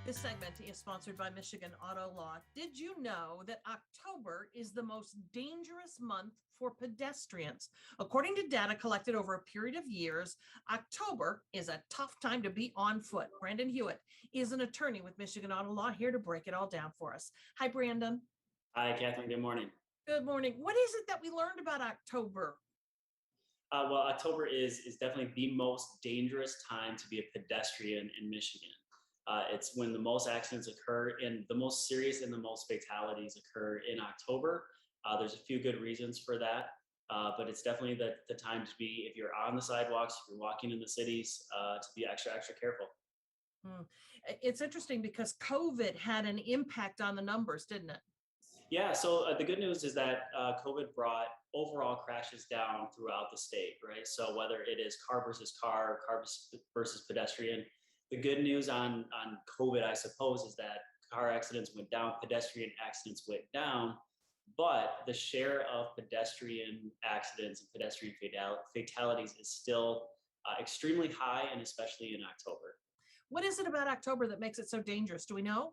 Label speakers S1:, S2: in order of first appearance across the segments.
S1: This segment is sponsored by Michigan Auto Law. Did you know that October is the most dangerous month for pedestrians? According to data collected over a period of years, October is a tough time to be on foot. Brandon Hewitt is an attorney with Michigan Auto Law, here to break it all down for us. Hi, Brandon.
S2: Hi, Catherine. Good morning.
S1: Good morning. What is it that we learned about October?
S2: Well, October is definitely the most dangerous time to be a pedestrian in Michigan. It's when the most accidents occur and the most serious and the most fatalities occur in October. There's a few good reasons for that, but it's definitely the time to be, if you're on the sidewalks, if you're walking in the cities, to be extra careful.
S1: It's interesting because COVID had an impact on the numbers, didn't it?
S2: Yeah, so the good news is that COVID brought overall crashes down throughout the state, right? So whether it is car versus car versus pedestrian, the good news on COVID, I suppose, is that car accidents went down, pedestrian accidents went down, but the share of pedestrian accidents and pedestrian fatalities is still extremely high, and especially in October.
S1: What is it about October that makes it so dangerous? Do we know?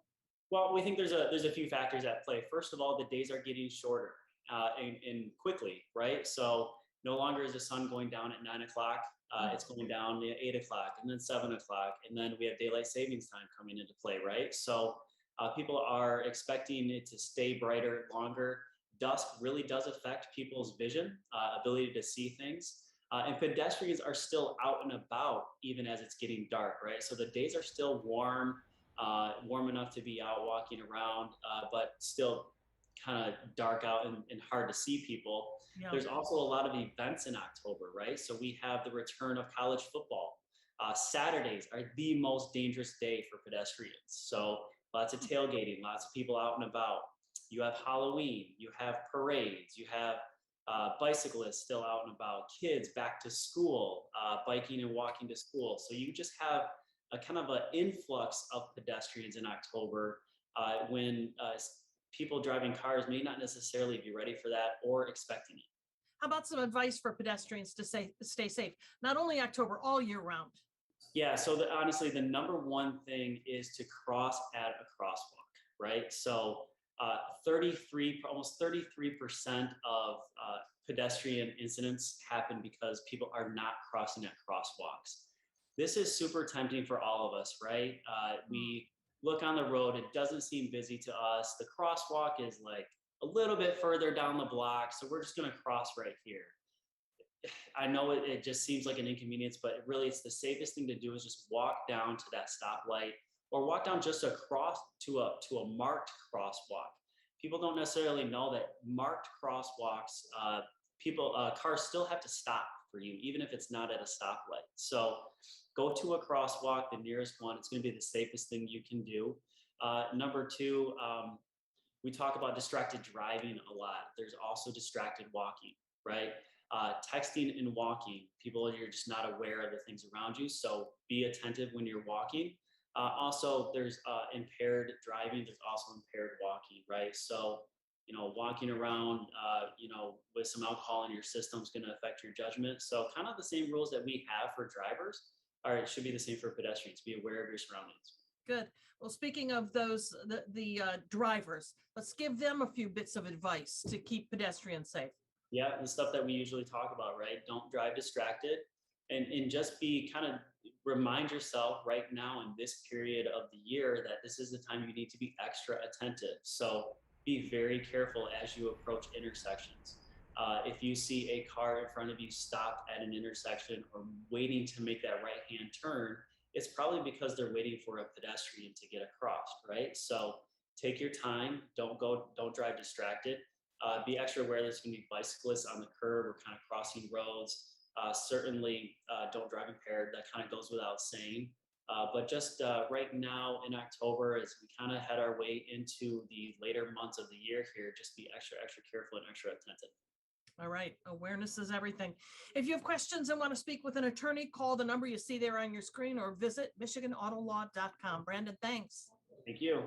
S2: Well, we think there's a few factors at play. First of all, the days are getting shorter and quickly, right? So no longer is the sun going down at 9 o'clock. It's going down at 8 o'clock, and then 7 o'clock, and then we have daylight savings time coming into play, right? So people are expecting it to stay brighter longer. Dusk really does affect people's vision, ability to see things. And pedestrians are still out and about even as it's getting dark, right? So the days are still warm enough to be out walking around, but still kind of dark out and hard to see people.
S1: Yeah.
S2: There's also a lot of events in October, right? So we have the return of college football. Saturdays are the most dangerous day for pedestrians. So lots of tailgating, lots of people out and about. You have Halloween, you have parades, you have bicyclists still out and about, kids back to school, biking and walking to school. So you just have a kind of an influx of pedestrians in October when people driving cars may not necessarily be ready for that or expecting it.
S1: How about some advice for pedestrians to stay safe, not only October, all year round?
S2: Yeah, so honestly, the number one thing is to cross at a crosswalk, right? So almost 33% of pedestrian incidents happen because people are not crossing at crosswalks. This is super tempting for all of us, right? We look on the road, it doesn't seem busy to us. The crosswalk is like a little bit further down the block, so we're just gonna cross right here. I know it just seems like an inconvenience, but really it's the safest thing to do is just walk down to that stoplight or walk down just across to a marked crosswalk. People don't necessarily know that marked crosswalks, cars still have to stop for you, even if it's not at a stoplight. So go to a crosswalk, the nearest one. It's going to be the safest thing you can do. Number two, we talk about distracted driving a lot. There's also distracted walking, right? Texting and walking. People, you're just not aware of the things around you. So be attentive when you're walking. Also, there's impaired driving. There's also impaired walking, right? So, walking around, with some alcohol in your system is going to affect your judgment. So kind of the same rules that we have for drivers, it should be the same for pedestrians. Be aware of your surroundings.
S1: Good. Well, speaking of those, the drivers, let's give them a few bits of advice to keep pedestrians safe.
S2: Yeah, the stuff that we usually talk about, right? Don't drive distracted, and just remind yourself right now in this period of the year that this is the time you need to be extra attentive. So be very careful as you approach intersections. If you see a car in front of you stopped at an intersection or waiting to make that right-hand turn, it's probably because they're waiting for a pedestrian to get across, right? So take your time, don't drive distracted. Be extra aware there's going to be bicyclists on the curb or kind of crossing roads. Certainly don't drive impaired. That kind of goes without saying. But just right now in October, as we kind of head our way into the later months of the year here, just be extra careful and extra attentive.
S1: All right. Awareness is everything. If you have questions and want to speak with an attorney, call the number you see there on your screen or visit michiganautolaw.com. Brandon, thanks.
S2: Thank you.